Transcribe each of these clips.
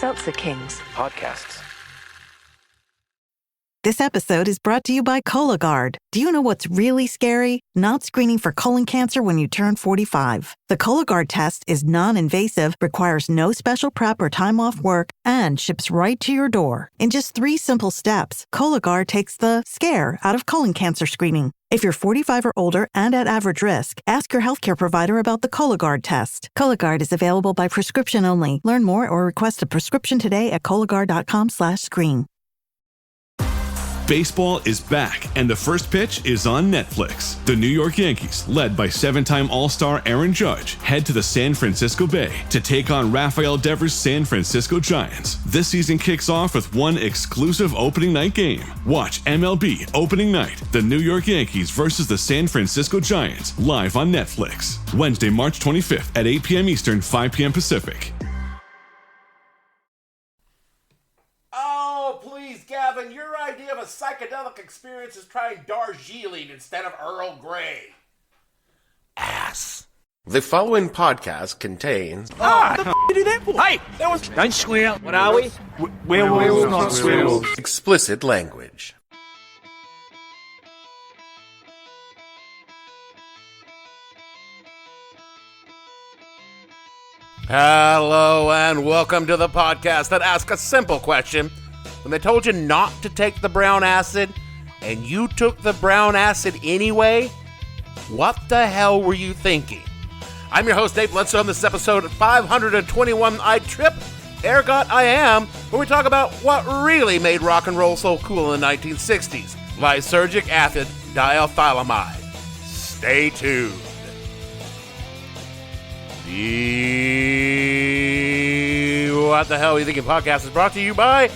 Seltzer Kings podcasts. This episode is brought to you by Cologuard. Do you know what's really scary? Not screening for colon cancer when you turn 45. The Cologuard test is non-invasive, requires no special prep or time off work, and ships right to your door. In just 3 simple steps, Cologuard takes the scare out of colon cancer screening. If you're 45 or older and at average risk, ask your healthcare provider about the Cologuard test. Cologuard is available by prescription only. Learn more or request a prescription today at Cologuard.com/screen. Baseball is back, and the first pitch is on Netflix. The New York Yankees, led by 7-time All-Star Aaron Judge, head to the San Francisco Bay to take on Rafael Devers' San Francisco Giants. This season kicks off with one exclusive opening night game. Watch MLB Opening Night, the New York Yankees versus the San Francisco Giants, live on Netflix. Wednesday, March 25th at 8 p.m. Eastern, 5 p.m. Pacific. Oh, please, Gavin, your idea of a psychedelic experience is trying Darjeeling instead of Earl Grey. Ass. The following podcast contains... What the f*** you do that for? Hey, that was... Don't squeal. What are we? Werewolves, not squirrels. Explicit language. Hello and welcome to the podcast that asks a simple question. When they told you not to take the brown acid, and you took the brown acid anyway, what the hell were you thinking? I'm your host, Dave Bledsoe, and this is episode 521. I trip, ergot I am, where we talk about what really made rock and roll so cool in the 1960s. Lysergic acid diethylamide. Stay tuned. The What the Hell Are You Thinking podcast is brought to you by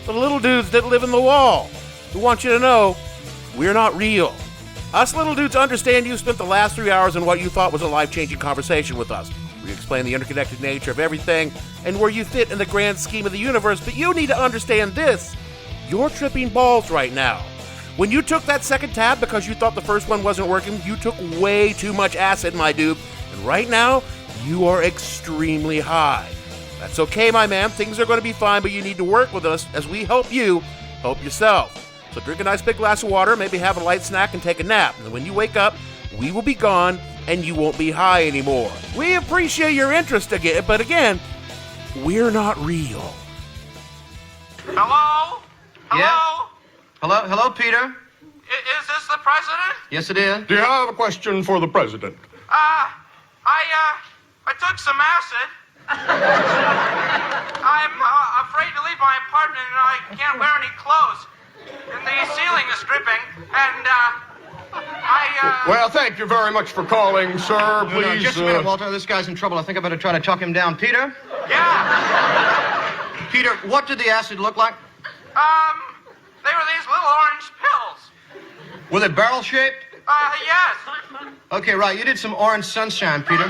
the little dudes that live in the wall, who want you to know we're not real. Us little dudes understand you spent the last 3 hours in what you thought was a life-changing conversation with us. We explain the interconnected nature of everything and where you fit in the grand scheme of the universe, but you need to understand this. You're tripping balls right now. When you took that second tab because you thought the first one wasn't working, you took way too much acid, my dude, and right now, you are extremely high. That's okay, my man. Things are going to be fine, but you need to work with us as we help you help yourself. So drink a nice big glass of water, maybe have a light snack, and take a nap. And when you wake up, we will be gone, and you won't be high anymore. We appreciate your interest again, but again, we're not real. Hello? Hello? Yeah? Hello, Peter? Is this the president? Yes, it is. Do you have a question for the president? I took some acid. I'm afraid to leave my apartment and I can't wear any clothes. And the ceiling is dripping, and, Well, thank you very much for calling, sir. Please, No, just a minute, Walter. This guy's in trouble. I think I better try to talk him down. Peter? Yeah. Peter, what did the acid look like? They were these little orange pills. Were they barrel-shaped? Yes. Okay, right. You did some orange sunshine, Peter.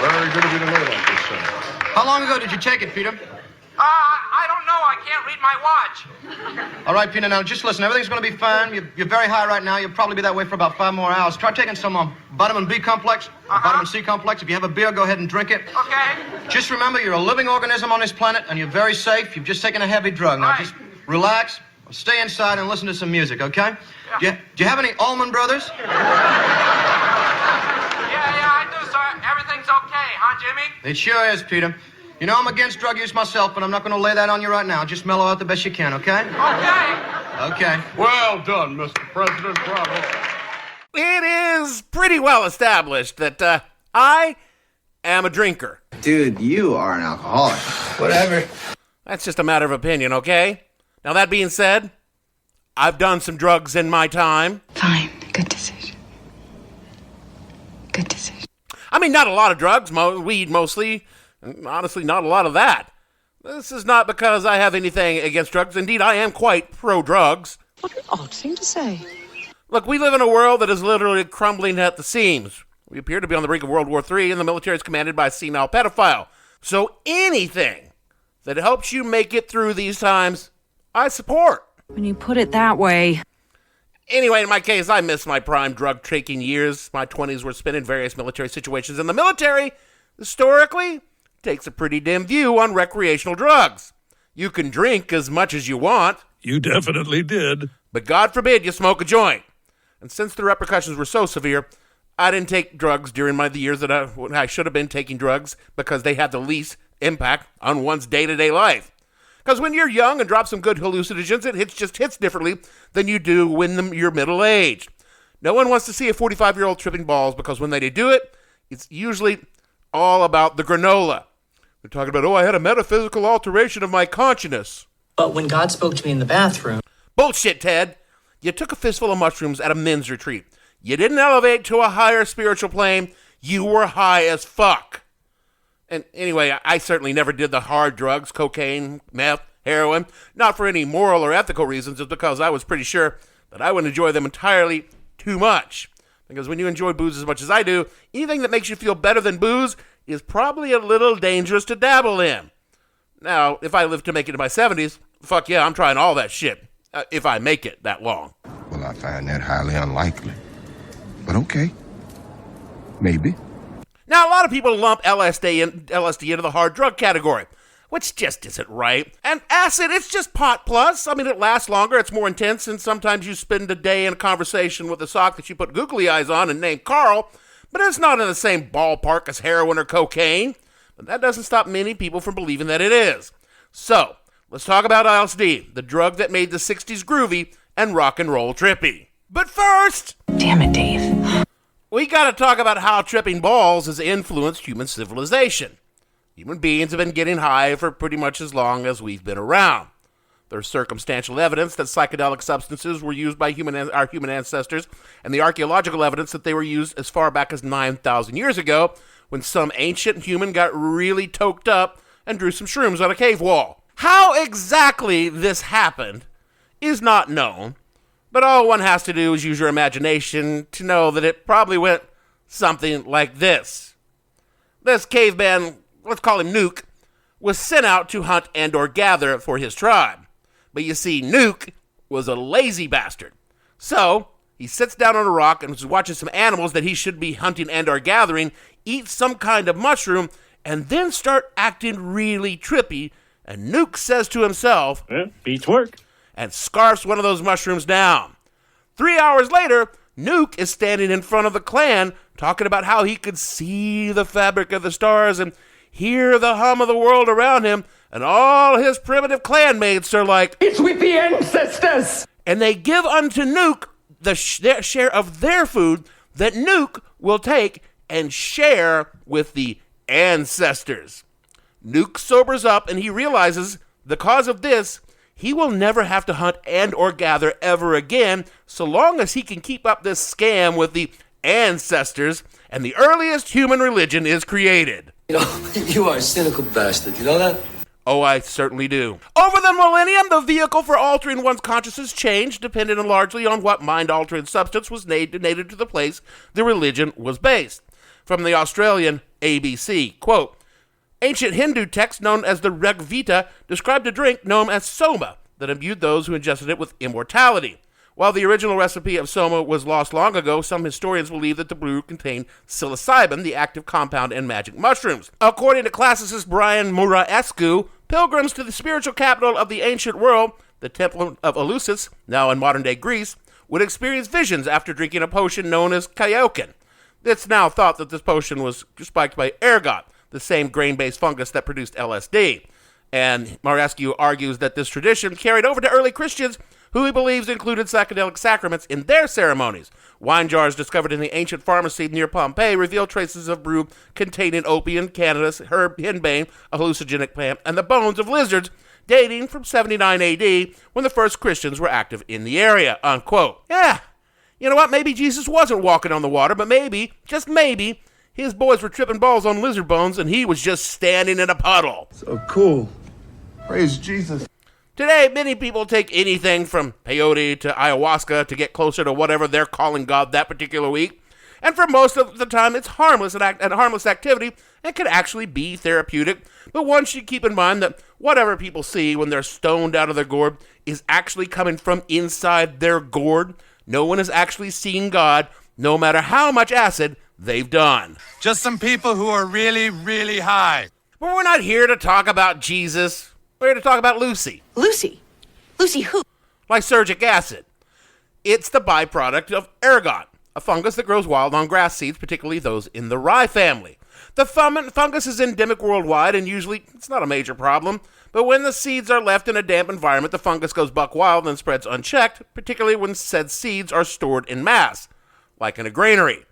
Very good of you to know that, this sir. How long ago did you take it, Peter? I don't know. I can't read my watch. All right, Peter, now just listen. Everything's going to be fine. You're very high right now. You'll probably be that way for about 5 more hours. Try taking some vitamin B complex, or vitamin C complex. If you have a beer, go ahead and drink it. Okay. Just remember, you're a living organism on this planet, and you're very safe. You've just taken a heavy drug. Now, Right. just relax, stay inside, and listen to some music, okay? Yeah. Do you have any Allman Brothers? Yeah, I do, sir. Everything's okay, huh, Jimmy? It sure is, Peter. You know, I'm against drug use myself, but I'm not going to lay that on you right now. Just mellow out the best you can, okay? Okay. Okay. Well done, Mr. President. Bravo. It is pretty well established that I am a drinker. Dude, you are an alcoholic. Whatever. That's just a matter of opinion, okay? Now, that being said, I've done some drugs in my time. Fine. Good decision. Good decision. I mean, not a lot of drugs, weed mostly. Honestly, not a lot of that. This is not because I have anything against drugs. Indeed, I am quite pro-drugs. What an odd thing to say. Look, we live in a world that is literally crumbling at the seams. We appear to be on the brink of World War III, and the military is commanded by a senile pedophile. So anything that helps you make it through these times, I support. When you put it that way. Anyway, in my case, I missed my prime drug-taking years. My 20s were spent in various military situations, and the military, historically, takes a pretty dim view on recreational drugs. You can drink as much as you want. You definitely did. But God forbid you smoke a joint. And since the repercussions were so severe, I didn't take drugs during the years that I should have been taking drugs because they had the least impact on one's day-to-day life. Because when you're young and drop some good hallucinogens, it hits differently than you do when you're middle-aged. No one wants to see a 45-year-old tripping balls because when they do it, it's usually all about the granola. They're talking about, I had a metaphysical alteration of my consciousness. But when God spoke to me in the bathroom... Bullshit, Ted. You took a fistful of mushrooms at a men's retreat. You didn't elevate to a higher spiritual plane. You were high as fuck. And anyway, I certainly never did the hard drugs, cocaine, meth, heroin, not for any moral or ethical reasons, just because I was pretty sure that I would enjoy them entirely too much. Because when you enjoy booze as much as I do, anything that makes you feel better than booze is probably a little dangerous to dabble in. Now, if I live to make it in my 70s, fuck yeah, I'm trying all that shit. If I make it that long. Well, I find that highly unlikely. But okay. Maybe. Now, a lot of people lump LSD into the hard drug category, which just isn't right. And acid, it's just pot plus. I mean, it lasts longer, it's more intense, and sometimes you spend a day in a conversation with a sock that you put googly eyes on and named Carl, but it's not in the same ballpark as heroin or cocaine. But that doesn't stop many people from believing that it is. So, let's talk about LSD, the drug that made the 60s groovy and rock and roll trippy. But first... Damn it, Dave. We gotta talk about how tripping balls has influenced human civilization. Human beings have been getting high for pretty much as long as we've been around. There's circumstantial evidence that psychedelic substances were used by our human ancestors, and the archaeological evidence that they were used as far back as 9,000 years ago, when some ancient human got really toked up and drew some shrooms on a cave wall. How exactly this happened is not known, but all one has to do is use your imagination to know that it probably went something like this. This caveman, let's call him Nuke, was sent out to hunt and or gather for his tribe. But you see, Nuke was a lazy bastard. So, he sits down on a rock and watches some animals that he should be hunting and or gathering eat some kind of mushroom and then start acting really trippy. And Nuke says to himself, beats work. And scarfs one of those mushrooms down. 3 hours later, Nuke is standing in front of the clan talking about how he could see the fabric of the stars and hear the hum of the world around him, and all his primitive clanmates are like, It's with the ancestors! And they give unto Nuke their share of their food that Nuke will take and share with the ancestors. Nuke sobers up and he realizes the cause of this, he will never have to hunt and or gather ever again, so long as he can keep up this scam with the ancestors, and the earliest human religion is created. You know, you are a cynical bastard, you know that? Oh, I certainly do. Over the millennium, the vehicle for altering one's consciousness changed, depending largely on what mind-altering substance was donated to the place the religion was based. From the Australian ABC, quote, ancient Hindu texts known as the Rigveda described a drink known as soma that imbued those who ingested it with immortality. While the original recipe of soma was lost long ago, some historians believe that the brew contained psilocybin, the active compound in magic mushrooms. According to classicist Brian Muraescu, pilgrims to the spiritual capital of the ancient world, the Temple of Eleusis, now in modern-day Greece, would experience visions after drinking a potion known as kaioken. It's now thought that this potion was spiked by ergot, the same grain-based fungus that produced LSD. And Muraescu argues that this tradition carried over to early Christians, who he believes included psychedelic sacraments in their ceremonies. Wine jars discovered in the ancient pharmacy near Pompeii reveal traces of brew containing opium, cannabis, herb henbane, a hallucinogenic plant, and the bones of lizards, dating from 79 AD, when the first Christians were active in the area, unquote. Yeah, you know what? Maybe Jesus wasn't walking on the water, but maybe, just maybe, his boys were tripping balls on lizard bones and he was just standing in a puddle. So cool. Praise Jesus. Today, many people take anything from peyote to ayahuasca to get closer to whatever they're calling God that particular week. And for most of the time, it's harmless and harmless activity and can actually be therapeutic. But one should keep in mind that whatever people see when they're stoned out of their gourd is actually coming from inside their gourd. No one has actually seen God, no matter how much acid they've done. Just some people who are really, really high. But we're not here to talk about Jesus. We're here to talk about Lucy. Lucy? Lucy who? Lysergic acid. It's the byproduct of ergot, a fungus that grows wild on grass seeds, particularly those in the rye family. The fungus is endemic worldwide, and usually it's not a major problem. But when the seeds are left in a damp environment, the fungus goes buck wild and spreads unchecked, particularly when said seeds are stored in mass, like in a granary.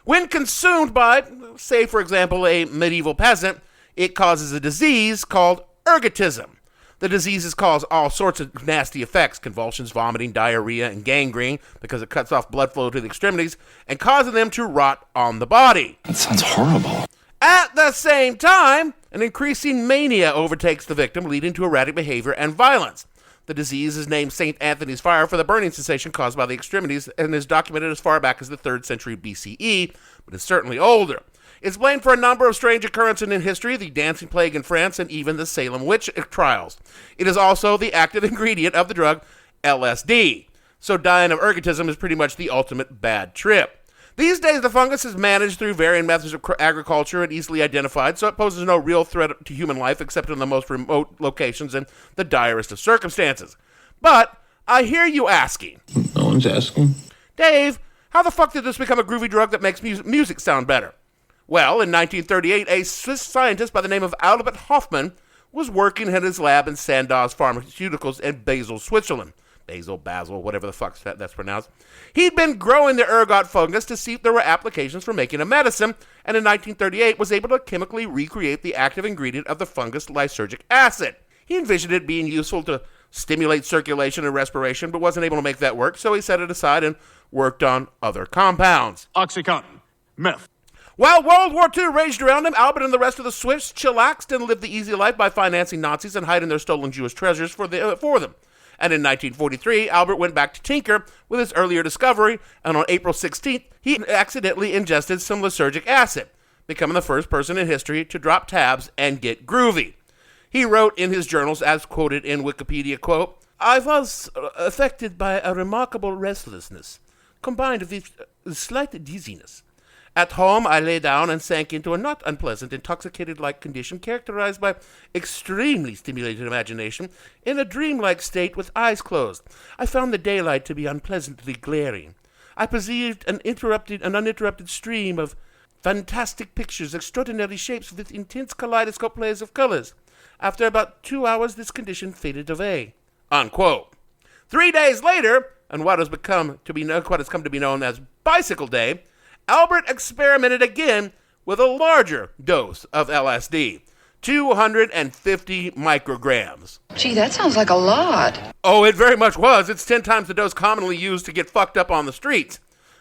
When consumed by, say for example, a medieval peasant, it causes a disease called ergotism. The diseases cause all sorts of nasty effects, convulsions, vomiting, diarrhea, and gangrene, because it cuts off blood flow to the extremities and causes them to rot on the body. That sounds horrible. At the same time, an increasing mania overtakes the victim, leading to erratic behavior and violence. The disease is named St. Anthony's fire for the burning sensation caused by the extremities and is documented as far back as the 3rd century BCE, but is certainly older. It's blamed for a number of strange occurrences in history, the dancing plague in France, and even the Salem witch trials. It is also the active ingredient of the drug LSD. So dying of ergotism is pretty much the ultimate bad trip. These days, the fungus is managed through varying methods of agriculture and easily identified, so it poses no real threat to human life except in the most remote locations and the direst of circumstances. But I hear you asking. No one's asking. Dave, how the fuck did this become a groovy drug that makes music sound better? Well, in 1938, a Swiss scientist by the name of Albert Hofmann was working in his lab in Sandoz Pharmaceuticals in Basel, Switzerland. Basil, whatever the fuck that's pronounced. He'd been growing the ergot fungus to see if there were applications for making a medicine, and in 1938 was able to chemically recreate the active ingredient of the fungus lysergic acid. He envisioned it being useful to stimulate circulation and respiration, but wasn't able to make that work, so he set it aside and worked on other compounds. Oxycontin. Meth. While World War II raged around him, Albert and the rest of the Swiss chillaxed and lived the easy life by financing Nazis and hiding their stolen Jewish treasures for them. And in 1943, Albert went back to tinker with his earlier discovery, and on April 16th, he accidentally ingested some lysergic acid, becoming the first person in history to drop tabs and get groovy. He wrote in his journals, as quoted in Wikipedia, quote, "I was affected by a remarkable restlessness, combined with slight dizziness. At home, I lay down and sank into a not unpleasant, intoxicated-like condition characterized by extremely stimulated imagination in a dreamlike state with eyes closed. I found the daylight to be unpleasantly glaring. I perceived an uninterrupted stream of fantastic pictures, extraordinary shapes with intense kaleidoscope plays of colors. After about 2 hours, this condition faded away." Unquote. 3 days later, and what has come to be known as Bicycle Day, Albert experimented again with a larger dose of LSD, 250 micrograms. Gee, that sounds like a lot. Oh, it very much was. It's 10 times the dose commonly used to get fucked up on the streets.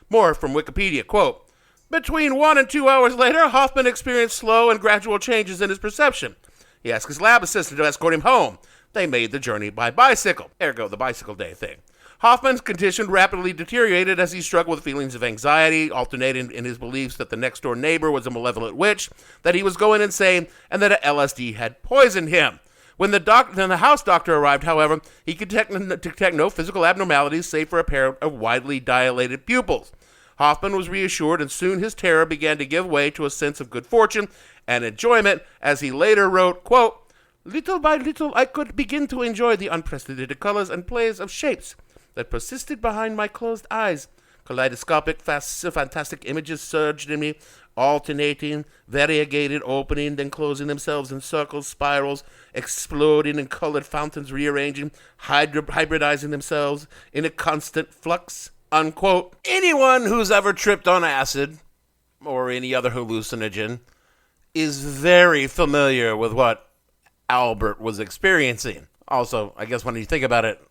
More from Wikipedia, quote, "Between 1 and 2 hours later, Hoffman experienced slow and gradual changes in his perception. He asked his lab assistant to escort him home. They made the journey by bicycle, ergo the Bicycle Day thing. Hoffman's condition rapidly deteriorated as he struggled with feelings of anxiety, alternating in his beliefs that the next-door neighbor was a malevolent witch, that he was going insane, and that LSD had poisoned him. When the house doctor arrived, however, he could detect no physical abnormalities save for a pair of widely dilated pupils. Hoffman was reassured, and soon his terror began to give way to a sense of good fortune and enjoyment, as he later wrote, quote, "Little by little I could begin to enjoy the unprecedented colors and plays of shapes that persisted behind my closed eyes. Kaleidoscopic, fantastic images surged in me, alternating, variegated, opening, then closing themselves in circles, spirals, exploding in colored fountains, rearranging, hybridizing themselves in a constant flux." Unquote. Anyone who's ever tripped on acid or any other hallucinogen is very familiar with what Albert was experiencing. Also, I guess when you think about it,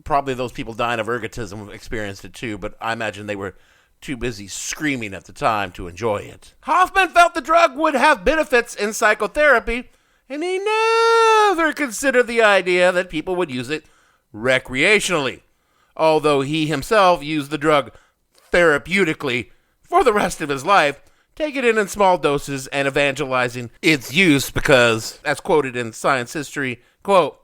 probably those people dying of ergotism experienced it too, but I imagine they were too busy screaming at the time to enjoy it. Hoffman felt the drug would have benefits in psychotherapy, and he never considered the idea that people would use it recreationally, although he himself used the drug therapeutically for the rest of his life, taking it in small doses and evangelizing its use because, as quoted in Science History, quote,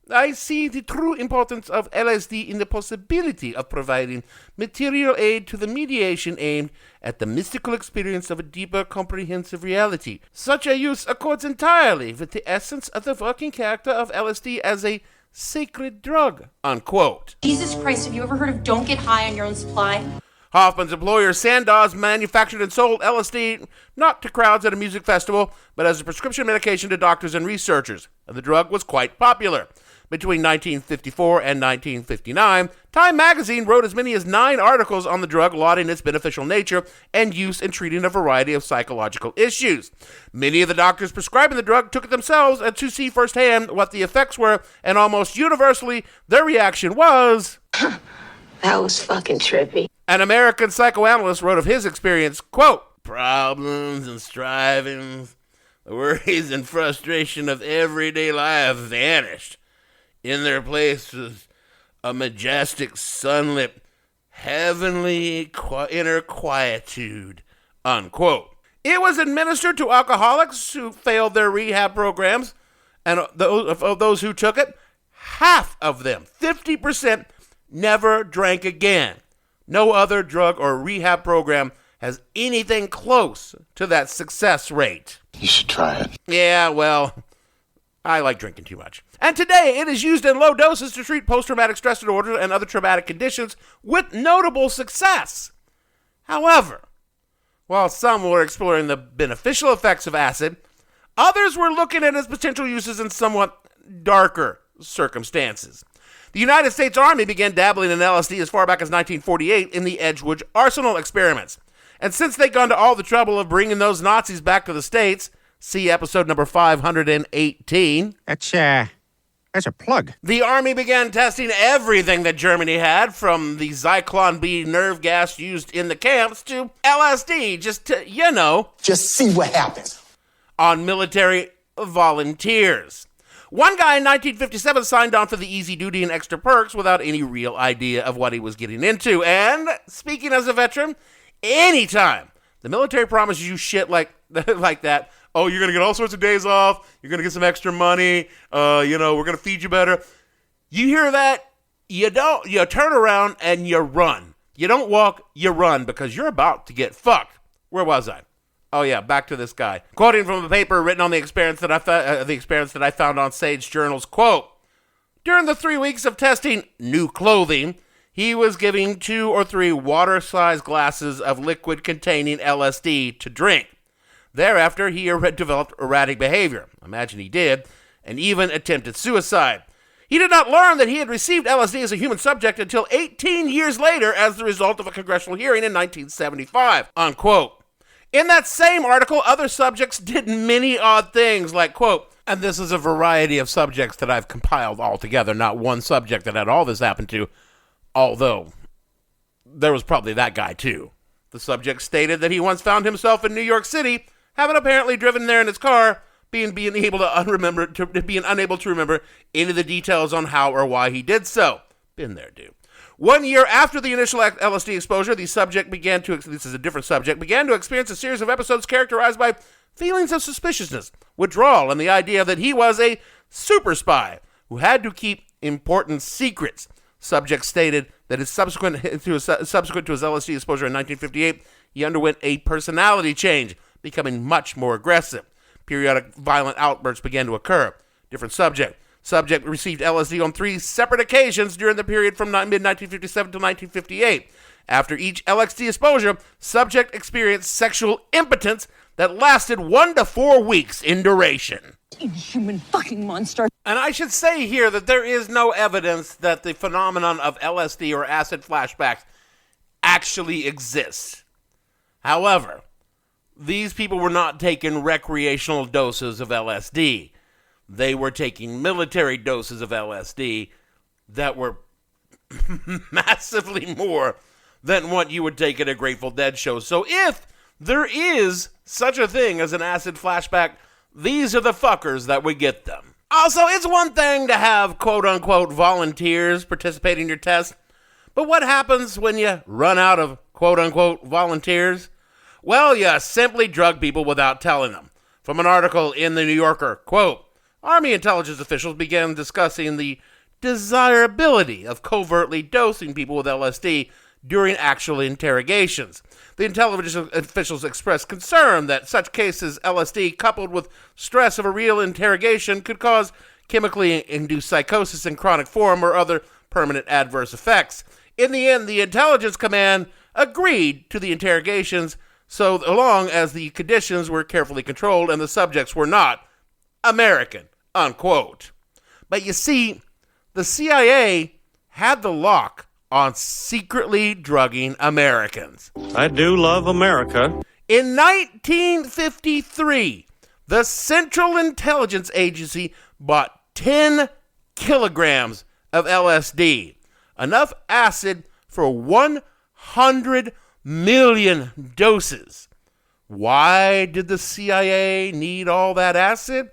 I see the true importance of LSD in the possibility of providing material aid to the mediation aimed at the mystical experience of a deeper, comprehensive reality. Such a use accords entirely with the essence of the working character of LSD as a sacred drug, unquote. Jesus Christ, have you ever heard of don't get high on your own supply? Hoffman's employer, Sandoz, manufactured and sold LSD not to crowds at a music festival, but as a prescription medication to doctors and researchers. The drug was quite popular. Between 1954 and 1959, Time magazine wrote as many as 9 articles on the drug lauding its beneficial nature and use in treating a variety of psychological issues. Many of the doctors prescribing the drug took it themselves to see firsthand what the effects were, and almost universally, their reaction was... That was fucking trippy. An American psychoanalyst wrote of his experience, quote, "Problems and strivings, the worries and frustration of everyday life vanished. In their place was a majestic, sunlit, heavenly inner quietude," unquote. It was administered to alcoholics who failed their rehab programs, and of those who took it, half of them, 50%, never drank again. No other drug or rehab program has anything close to that success rate. You should try it. Yeah, well, I like drinking too much. And today, it is used in low doses to treat post-traumatic stress disorder and other traumatic conditions with notable success. However, while some were exploring the beneficial effects of acid, others were looking at its potential uses in somewhat darker circumstances. The United States Army began dabbling in LSD as far back as 1948 in the Edgewood Arsenal experiments. And since they'd gone to all the trouble of bringing those Nazis back to the States, see episode number 518. That's a plug. The Army began testing everything that Germany had, from the Zyklon B nerve gas used in the camps to LSD, just to, just see what happens. On military volunteers. One guy in 1957 signed on for the easy duty and extra perks without any real idea of what he was getting into. And, speaking as a veteran, anytime the military promises you shit like that, oh, you're going to get all sorts of days off, you're going to get some extra money, we're going to feed you better. You hear that, you turn around and you run. You don't walk, you run, because you're about to get fucked. Where was I? Oh yeah, back to this guy. Quoting from a paper written on the experience that I found on Sage Journals, quote, "During the 3 weeks of testing new clothing, he was giving 2 or 3 water-sized glasses of liquid containing LSD to drink. Thereafter, he developed erratic behavior," imagine he did, "and even attempted suicide. He did not learn that he had received LSD as a human subject until 18 years later as the result of a congressional hearing in 1975, unquote. In that same article, other subjects did many odd things, like, quote, "And this is a variety of subjects that I've compiled all together, not one subject that had all this happen to, although there was probably that guy too. The subject stated that he once found himself in New York City, having apparently driven there in his car, being unable to remember any of the details on how or why he did so. Been there, dude. 1 year after the initial LSD exposure, the subject began to experience a series of episodes characterized by feelings of suspiciousness, withdrawal, and the idea that he was a super spy who had to keep important secrets. Subject stated that subsequent to his LSD exposure in 1958, he underwent a personality change, becoming much more aggressive. Periodic violent outbursts began to occur. Different subject. Subject received LSD on 3 separate occasions during the period from mid-1957 to 1958. After each LSD exposure, subject experienced sexual impotence that lasted 1 to 4 weeks in duration. Inhuman fucking monster. And I should say here that there is no evidence that the phenomenon of LSD or acid flashbacks actually exists. However, these people were not taking recreational doses of LSD. They were taking military doses of LSD that were massively more than what you would take at a Grateful Dead show. So if there is such a thing as an acid flashback, these are the fuckers that would get them. Also, it's one thing to have quote-unquote volunteers participate in your test, but what happens when you run out of quote-unquote volunteers? Well, you simply drug people without telling them. From an article in the New Yorker, quote, Army intelligence officials began discussing the desirability of covertly dosing people with LSD during actual interrogations. The intelligence officials expressed concern that such cases, LSD coupled with stress of a real interrogation, could cause chemically induced psychosis in chronic form or other permanent adverse effects. In the end, the intelligence command agreed to the interrogations so long as the conditions were carefully controlled and the subjects were not American, unquote. But you see, the CIA had the lock on secretly drugging Americans. I do love America. In 1953, the Central Intelligence Agency bought 10 kilograms of LSD, enough acid for 100 million doses. Why did the CIA need all that acid?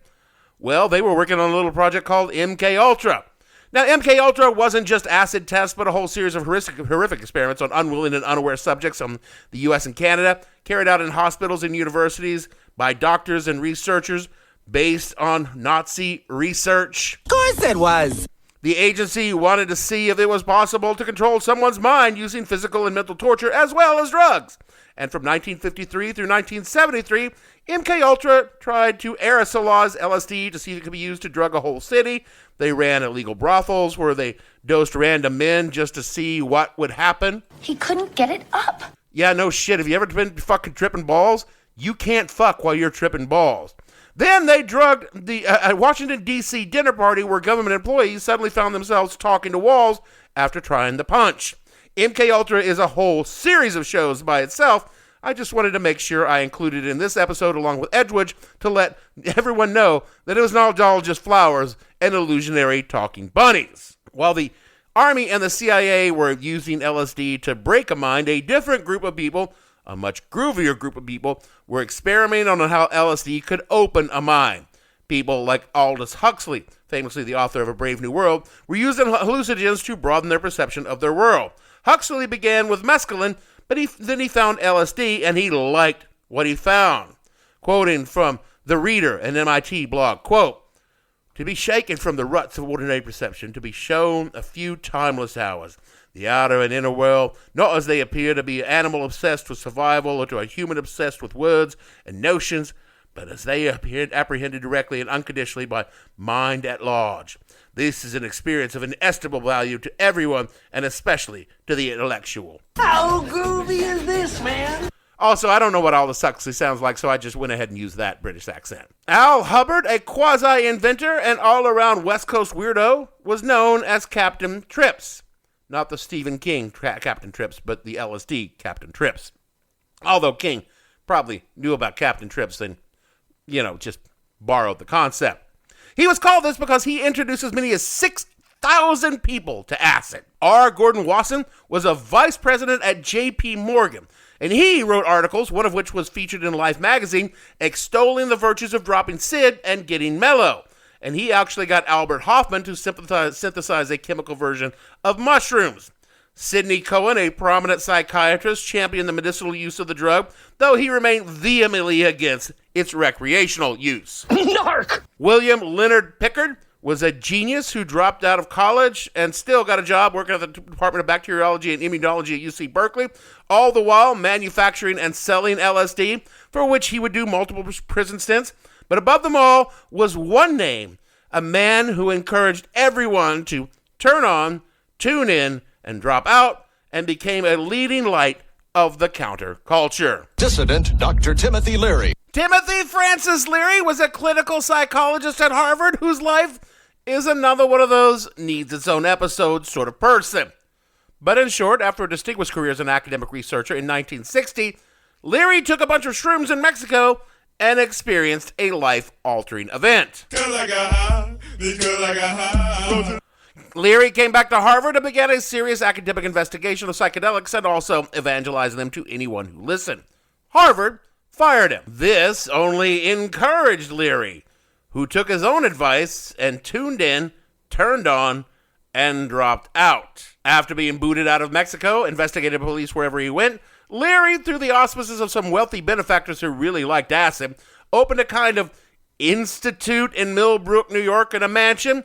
Well, they were working on a little project called MK Ultra. Now, MK Ultra wasn't just acid tests, but a whole series of horrific experiments on unwilling and unaware subjects from the U.S. and Canada, carried out in hospitals and universities by doctors and researchers based on Nazi research. Of course it was. The agency wanted to see if it was possible to control someone's mind using physical and mental torture as well as drugs. And from 1953 through 1973, MK Ultra tried to aerosolize LSD to see if it could be used to drug a whole city. They ran illegal brothels where they dosed random men just to see what would happen. He couldn't get it up. Yeah, no shit. Have you ever been fucking tripping balls? You can't fuck while you're tripping balls. Then they drugged the Washington, D.C. dinner party where government employees suddenly found themselves talking to walls after trying the punch. MK Ultra is a whole series of shows by itself. I just wanted to make sure I included it in this episode along with Edgewood to let everyone know that it was not all just flowers and illusionary talking bunnies. While the Army and the CIA were using LSD to break a mind, a different group of people, a much groovier group of people, were experimenting on how LSD could open a mind. People like Aldous Huxley, famously the author of A Brave New World, were using hallucinogens to broaden their perception of their world. Huxley began with mescaline, but then he found LSD, and he liked what he found. Quoting from The Reader, an MIT blog, quote, "To be shaken from the ruts of ordinary perception, to be shown a few timeless hours, the outer and inner world, not as they appear to be an animal obsessed with survival or to a human obsessed with words and notions, but as they appear apprehended directly and unconditionally by mind at large. This is an experience of inestimable value to everyone, and especially to the intellectual." How groovy is this, man? Also, I don't know what Aldous Huxley sounds like, so I just went ahead and used that British accent. Al Hubbard, a quasi-inventor and all-around West Coast weirdo, was known as Captain Trips. Not the Stephen King Captain Trips, but the LSD Captain Trips. Although King probably knew about Captain Trips and, just borrowed the concept. He was called this because he introduced as many as 6,000 people to acid. R. Gordon Wasson was a vice president at J.P. Morgan, and he wrote articles, one of which was featured in Life magazine, extolling the virtues of dropping Sid and getting mellow. And he actually got Albert Hoffman to synthesize a chemical version of mushrooms. Sidney Cohen, a prominent psychiatrist, championed the medicinal use of the drug, though he remained vehemently against its recreational use. Narc! William Leonard Pickard was a genius who dropped out of college and still got a job working at the Department of Bacteriology and Immunology at UC Berkeley, all the while manufacturing and selling LSD, for which he would do multiple prison stints. But above them all was one name, a man who encouraged everyone to turn on, tune in, and drop out, and became a leading light of the counterculture. Dissident Dr. Timothy Leary. Timothy Francis Leary was a clinical psychologist at Harvard whose life is another one of those needs its own episode sort of person. But in short, after a distinguished career as an academic researcher in 1960, Leary took a bunch of shrooms in Mexico and experienced a life-altering event. Leary came back to Harvard and began a serious academic investigation of psychedelics and also evangelizing them to anyone who listened. Harvard fired him. This only encouraged Leary, who took his own advice and tuned in, turned on, and dropped out. After being booted out of Mexico, investigated police wherever he went, Leary, through the auspices of some wealthy benefactors who really liked acid, opened a kind of institute in Millbrook, New York, and a mansion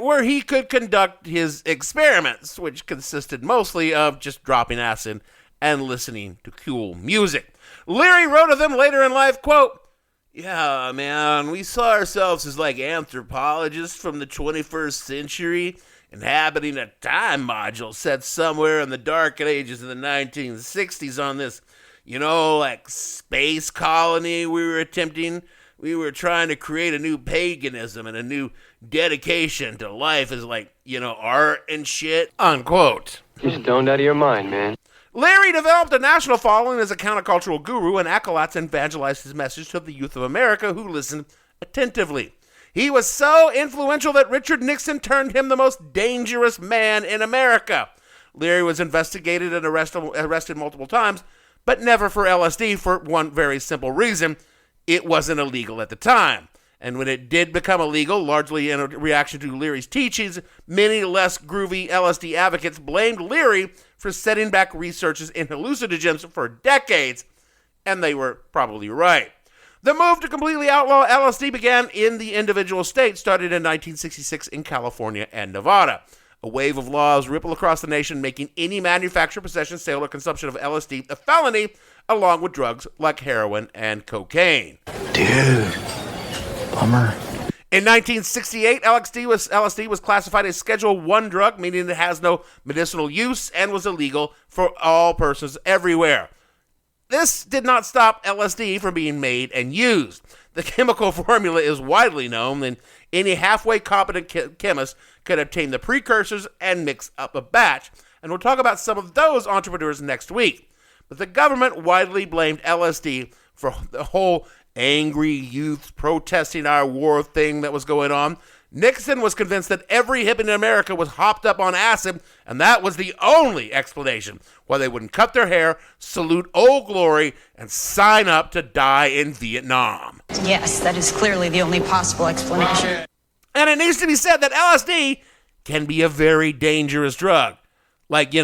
where he could conduct his experiments, which consisted mostly of just dropping acid and listening to cool music. Leary wrote of them later in life, quote, "Yeah, man, we saw ourselves as like anthropologists from the 21st century, inhabiting a time module set somewhere in the dark ages of the 1960s on this, like space colony we were attempting. We were trying to create a new paganism and a new dedication to life as art and shit," unquote. You're stoned out of your mind, man. Larry developed a national following as a countercultural guru, and acolytes evangelized his message to the youth of America who listened attentively. He was so influential that Richard Nixon termed him the most dangerous man in America. Leary was investigated and arrested multiple times, but never for LSD for one very simple reason. It wasn't illegal at the time. And when it did become illegal, largely in a reaction to Leary's teachings, many less groovy LSD advocates blamed Leary for setting back researches in hallucinogens for decades, and they were probably right. The move to completely outlaw LSD began in the individual states, started in 1966 in California and Nevada. A wave of laws rippled across the nation, making any manufacture, possession, sale, or consumption of LSD a felony, along with drugs like heroin and cocaine. Dude, bummer. In 1968, LSD was classified as Schedule I drug, meaning it has no medicinal use and was illegal for all persons everywhere. This did not stop LSD from being made and used. The chemical formula is widely known, and any halfway competent chemist could obtain the precursors and mix up a batch. And we'll talk about some of those entrepreneurs next week. But the government widely blamed LSD for the whole angry youth protesting our war thing that was going on. Nixon was convinced that every hippie in America was hopped up on acid, and that was the only explanation why they wouldn't cut their hair, salute Old Glory, and sign up to die in Vietnam. Yes, that is clearly the only possible explanation. And it needs to be said that LSD can be a very dangerous drug. Like,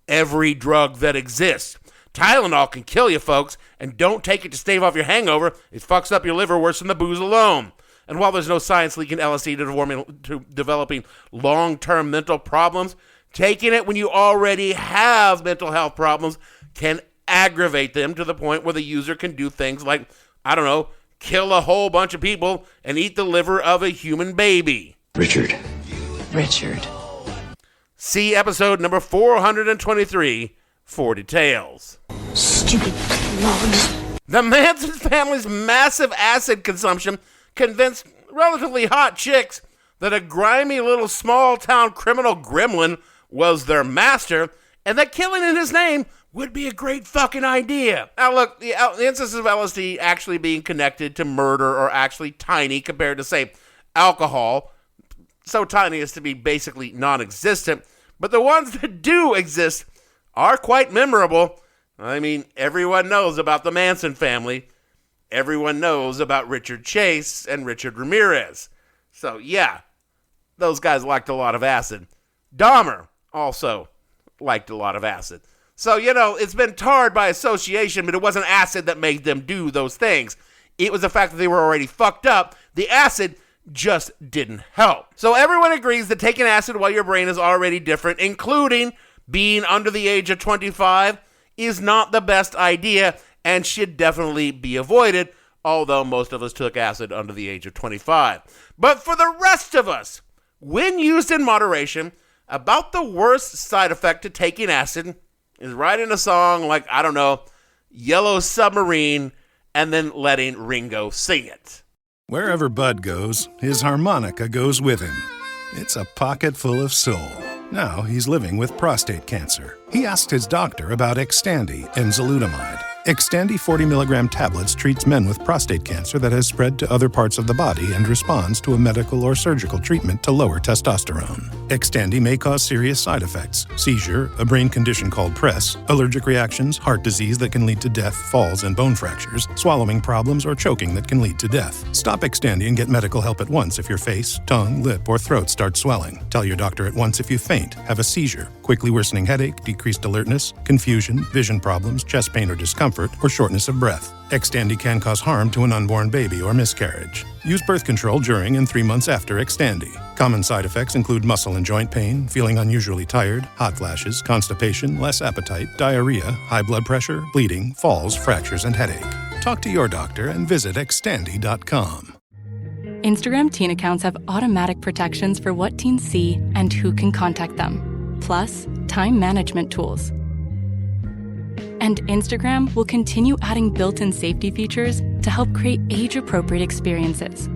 every drug that exists. Tylenol can kill you, folks, and don't take it to stave off your hangover. It fucks up your liver worse than the booze alone. And while there's no science linking LSD to developing long-term mental problems, taking it when you already have mental health problems can aggravate them to the point where the user can do things like, kill a whole bunch of people and eat the liver of a human baby. Richard. See episode number 423 for details. Stupid plugs. The Manson family's massive acid consumption convinced relatively hot chicks that a grimy little small-town criminal gremlin was their master, and that killing in his name would be a great fucking idea. Now look, the instances of LSD actually being connected to murder are actually tiny compared to, say, alcohol, so tiny as to be basically non-existent, but the ones that do exist are quite memorable. I mean, everyone knows about the Manson family. Everyone knows about Richard Chase and Richard Ramirez. So, yeah, those guys liked a lot of acid. Dahmer also liked a lot of acid. So, it's been tarred by association, but it wasn't acid that made them do those things. It was the fact that they were already fucked up. The acid just didn't help. So everyone agrees that taking acid while your brain is already different, including being under the age of 25, is not the best idea and should definitely be avoided, although most of us took acid under the age of 25. But for the rest of us, when used in moderation, about the worst side effect to taking acid is writing a song like, Yellow Submarine, and then letting Ringo sing it. Wherever Bud goes, his harmonica goes with him. It's a pocket full of soul. Now he's living with prostate cancer. He asked his doctor about Xtandi enzalutamide. Xtandi 40 milligram tablets treats men with prostate cancer that has spread to other parts of the body and responds to a medical or surgical treatment to lower testosterone. Xtandi may cause serious side effects: seizure, a brain condition called PRESS, allergic reactions, heart disease that can lead to death, falls and bone fractures, swallowing problems, or choking that can lead to death. Stop Xtandi and get medical help at once if your face, tongue, lip, or throat start swelling. Tell your doctor at once if you faint, have a seizure, quickly worsening headache, decreased alertness, confusion, vision problems, chest pain or discomfort, discomfort, or shortness of breath. Xtandi can cause harm to an unborn baby or miscarriage. Use birth control during and 3 months after Xtandi. Common side effects include muscle and joint pain, feeling unusually tired, hot flashes, constipation, less appetite, diarrhea, high blood pressure, bleeding, falls, fractures, and headache. Talk to your doctor and visit Xtandi.com. Instagram teen accounts have automatic protections for what teens see and who can contact them, plus time management tools. And Instagram will continue adding built-in safety features to help create age-appropriate experiences.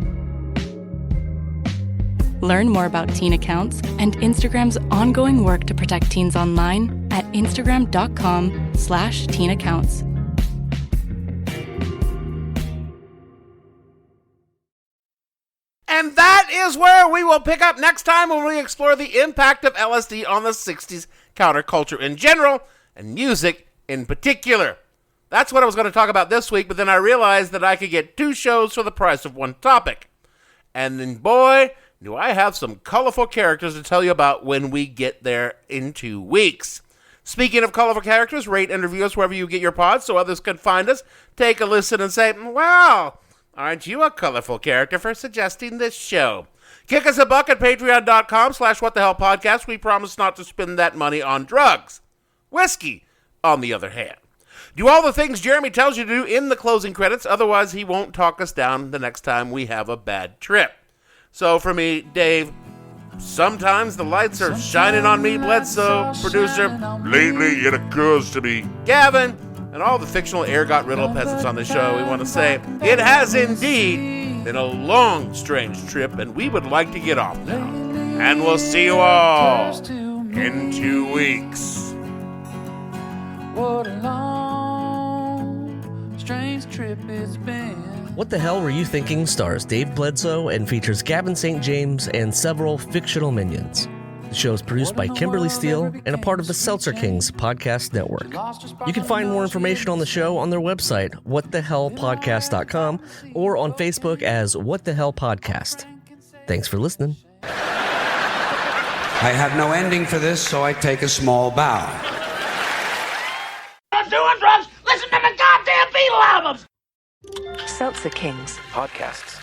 Learn more about teen accounts and Instagram's ongoing work to protect teens online at instagram.com/teen accounts. And that is where we will pick up next time when we explore the impact of LSD on the 60s counterculture in general and music in particular. That's what I was going to talk about this week, but then I realized that I could get 2 shows for the price of one topic. And then, boy, do I have some colorful characters to tell you about when we get there in 2 weeks. Speaking of colorful characters, rate and review us wherever you get your pods so others can find us, take a listen, and say, wow, aren't you a colorful character for suggesting this show? Kick us a buck at patreon.com/whatthehellpodcast. We promise not to spend that money on drugs. Whiskey, on the other hand. Do all the things Jeremy tells you to do in the closing credits, otherwise he won't talk us down the next time we have a bad trip. So for me, Dave, sometimes the lights are shining on me, Bledsoe, producer. Lately it occurs to me, Gavin, and all the fictional ergot riddle peasants on the show, we want to say, it has indeed been a long, strange trip, and we would like to get off now. And we'll see you all in 2 weeks. What a long, strange trip it's been. What the Hell Were You Thinking stars Dave Bledsoe and features Gavin St. James and several fictional minions. The show is produced by Kimberly Steele and a part of the Seltzer Kings podcast network. You can find more information on the show on their website, whatthehellpodcast.com, or on Facebook as What the Hell Podcast. Thanks for listening. I have no ending for this, so I take a small bow. I'm doing drugs. Listen to my goddamn Beatle albums. Seltzer Kings Podcasts.